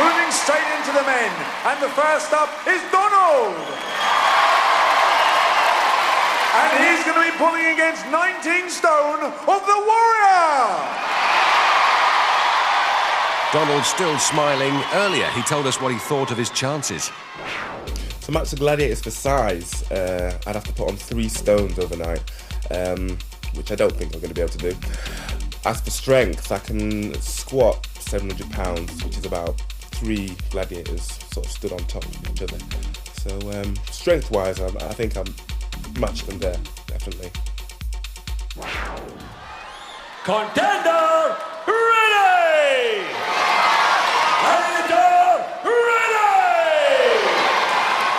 moving straight into the men. And the first up is Donald. And he's going to be pulling against 19 stone of the Warrior. Donald still smiling. Earlier, he told us what he thought of his chances. To match the Gladiators for size, I'd have to put on 3 stones overnight, which I don't think I'm going to be able to do. As for strength, I can squat 700 pounds, which is about 3 Gladiators sort of stood on top of each other. So strength-wise, I think I'm match them there, definitely. Contender, ready! Gladiator, ready!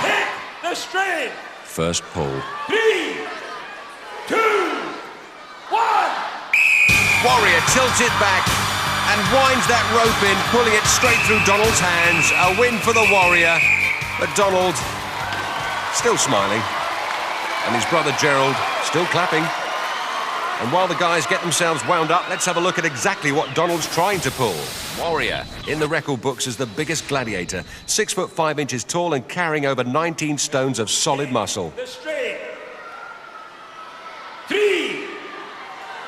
Hit the string! First pull. 3, 2, 1! Warrior tilts it back and winds that rope in, pulling it straight through Donald's hands. A win for the Warrior, but Donald still smiling. And his brother Gerald still clapping. And while the guys get themselves wound up, let's have a look at exactly what Donald's trying to pull. Warrior, in the record books as the biggest gladiator, 6 foot 5 inches tall and carrying over 19 stones of solid muscle. The string. 3,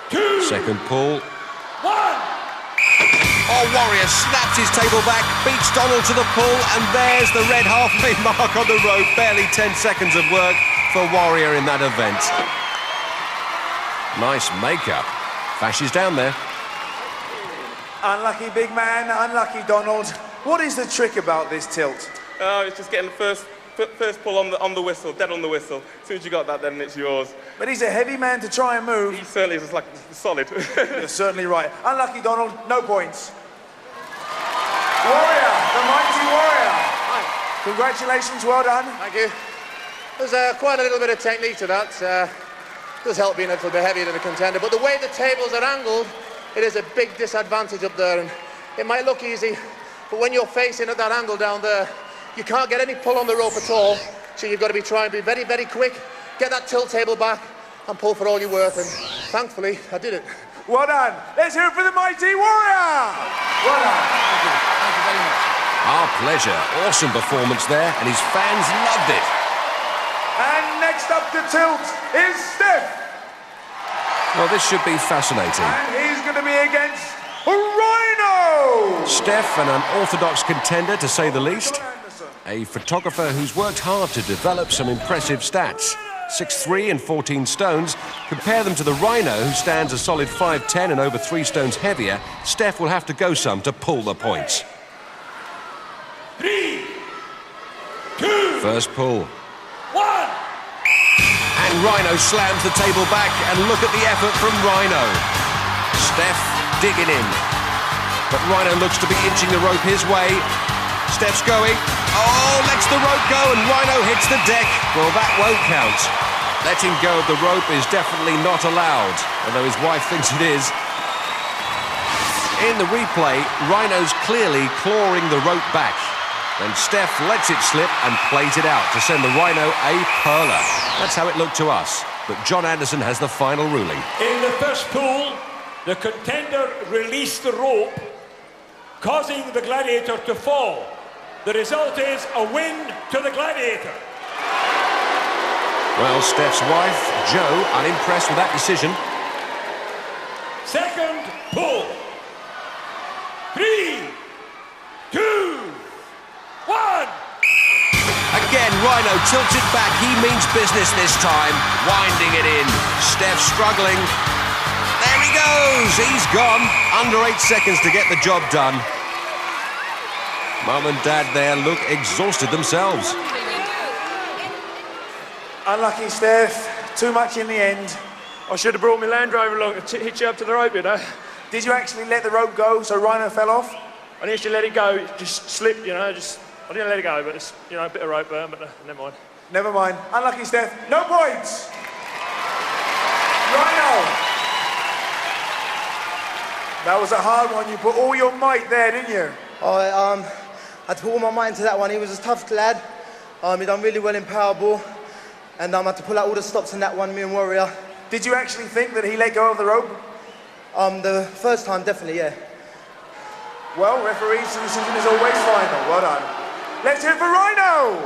2, Second pull. 1! Oh, Warrior snaps his table back, beats Donald to the pull, and there's the red halfway mark on the rope. Barely 10 seconds of work for Warrior in that event. Nice makeup. Fashi's down there. Unlucky, big man. Unlucky, Donald. What is the trick about this tilt? It's just getting the first pull on the whistle, dead on the whistle. As soon as you got that, then it's yours. But he's a heavy man to try and move. He certainly is like solid. You're certainly right. Unlucky, Donald. No points. Warrior, the mighty Warrior. Hi. Congratulations, well done. Thank you. There's quite a little bit of technique to that. Does help being a little bit heavier than a contender, but the way the tables are angled, it is a big disadvantage up there, and it might look easy, but when you're facing at that angle down there, you can't get any pull on the rope at all, so you've got to be trying to be very, very quick, get that tilt table back, and pull for all you're worth, and thankfully, I did it. Well done. Let's hear it for the mighty Warrior. Well done. Thank you. Thank you very much. Our pleasure. Awesome performance there, and his fans loved it. And next up to tilt is Steph. Well, this should be fascinating. And he's going to be against Rhino. Steph, an unorthodox contender, to say the least. A photographer who's worked hard to develop some impressive stats. 6'3" and 14 stones. Compare them to the Rhino, who stands a solid 5'10" and over 3 stones heavier. Steph will have to go some to pull the points. 3, 2, First pull. 1! And Rhino slams the table back, and look at the effort from Rhino. Steph digging in. But Rhino looks to be inching the rope his way. Steph's going. Oh, lets the rope go, and Rhino hits the deck. Well, that won't count. Letting go of the rope is definitely not allowed, although his wife thinks it is. In the replay, Rhino's clearly clawing the rope back. Then Steph lets it slip and plays it out to send the Rhino a perler. That's how it looked to us. But John Anderson has the final ruling. In the first pull, the contender released the rope, causing the Gladiator to fall. The result is a win to the Gladiator. Well, Steph's wife, Jo, unimpressed with that decision. Second pull. 3, 2, 1! Again, Rhino tilts it back. He means business this time. Winding it in. Steph struggling. There he goes. He's gone. Under 8 seconds to get the job done. Mum and Dad there look exhausted themselves. Unlucky, Steph. Too much in the end. I should have brought my Land Rover along to hitch you up to the rope, you know. Did you actually let the rope go so Rhino fell off? I didn't actually let it go, it just slipped, you know, I didn't let it go, but it's, you know, a bit of rope burn, but never mind. Never mind. Unlucky, Steph. No points. Rhino. That was a hard one. You put all your might there, didn't you? I had to put all my might into that one. He was a tough lad. He done really well in Powerball. And I had to pull out all the stops in that one, me and Warrior. Did you actually think that he let go of the rope? The first time, definitely, yeah. Well, referee's decision is always final. Well done. Let's hear it for Rhino.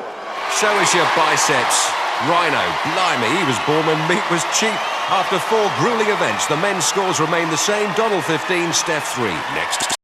Show us your biceps. Rhino, blimey, he was born when meat was cheap. After 4 grueling events, the men's scores remain the same. Donald 15, Steph 3. Next.